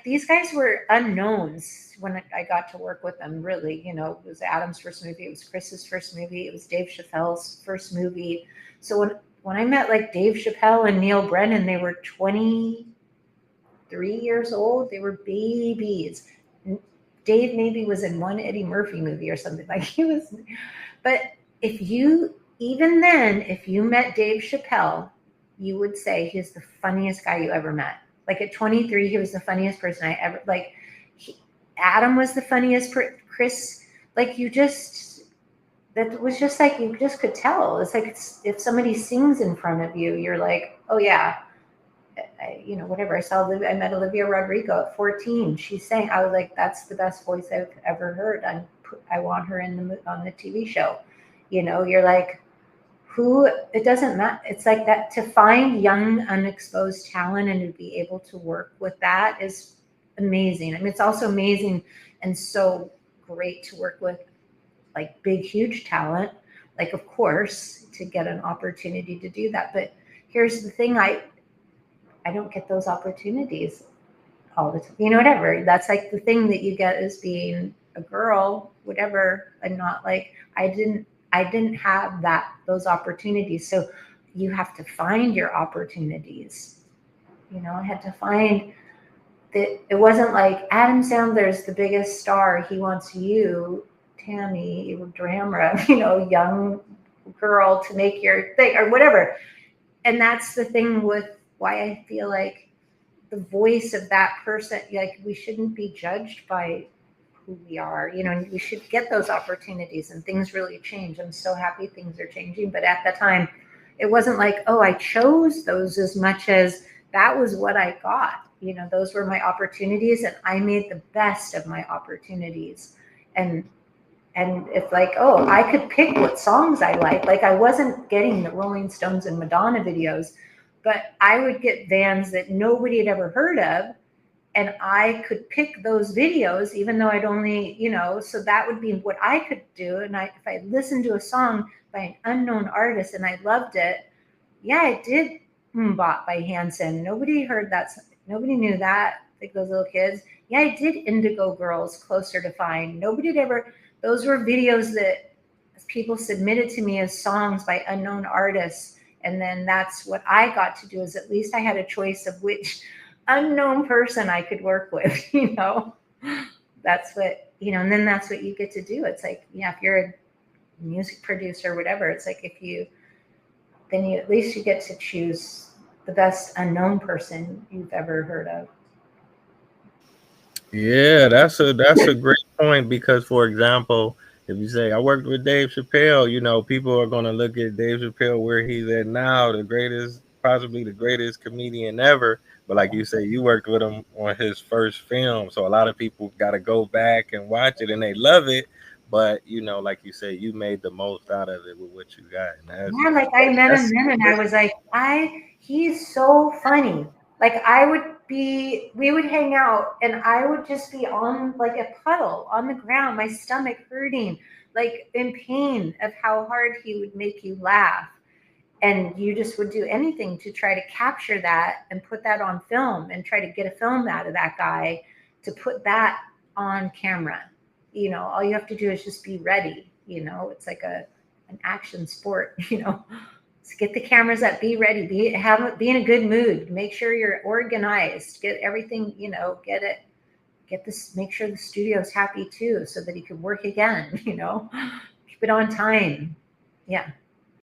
these guys were unknowns when I got to work with them, really. You know, it was Adam's first movie, it was Chris's first movie, it was Dave Chappelle's first movie. So when I met like Dave Chappelle and Neil Brennan, they were 23 years old. They were babies. Dave maybe was in one Eddie Murphy movie or something, like he was. But if you, even then, if you met Dave Chappelle, you would say he's the funniest guy you ever met. Like at 23, he was the funniest person I ever, like Adam was the funniest, Chris, like you just, that was just like, you just could tell. It's like, if somebody sings in front of you, you're like, oh yeah, you know, whatever. I met Olivia Rodrigo at 14. She sang. I was like, that's the best voice I've ever heard. I want her on the TV show. You know, you're like, who? It doesn't matter. It's like that, to find young, unexposed talent and to be able to work with that is amazing. I mean, it's also amazing and so great to work with like big, huge talent. Like, of course, to get an opportunity to do that. But here's the thing, I don't get those opportunities all the time. You know, whatever. That's like the thing that you get as being a girl, whatever. And not like, I didn't have those opportunities. So you have to find your opportunities. You know, I had to find that. It wasn't like Adam Sandler's the biggest star. He wants you, Tammy, Tamra, you know, young girl, to make your thing or whatever. And that's the thing with why I feel like the voice of that person, like we shouldn't be judged by who we are. You know, we should get those opportunities, and things really change. I'm so happy things are changing. But at the time, it wasn't like, oh, I chose those as much as that was what I got. You know, those were my opportunities, and I made the best of my opportunities. And it's like, oh, I could pick what songs I like. Like I wasn't getting the Rolling Stones and Madonna videos, but I would get bands that nobody had ever heard of. And I could pick those videos, even though I'd only, you know, so that would be what I could do. And if I listened to a song by an unknown artist and I loved it, yeah, I did Bop by Hanson. Nobody heard that. Nobody knew that. Like those little kids. Yeah, I did Indigo Girls, Closer to Fine. Nobody had ever, those were videos that people submitted to me as songs by unknown artists. And then that's what I got to do, is at least I had a choice of which unknown person I could work with, you know. That's what, you know, and then that's what you get to do. It's like, yeah, if you're a music producer or whatever, it's like then you at least you get to choose the best unknown person you've ever heard of. Yeah, that's a great point because, for example, if you say I worked with Dave Chappelle, you know, people are going to look at Dave Chappelle where he's at now, the greatest, possibly the greatest comedian ever. But like you say, you worked with him on his first film, so a lot of people got to go back and watch it, and they love it. But you know, like you say, you made the most out of it with what you got, and Yeah, like I met him that's then and I great. was like, he's so funny. Like we would hang out and I would just be on like a puddle on the ground, my stomach hurting, like in pain of how hard he would make you laugh. And you just would do anything to try to capture that and put that on film and try to get a film out of that guy to put that on camera. You know, all you have to do is just be ready. You know, it's like an action sport. You know, so get the cameras up, be ready, be in a good mood, make sure you're organized, get everything. You know, get this, make sure the studio's happy too, so that he can work again. You know, keep it on time. Yeah.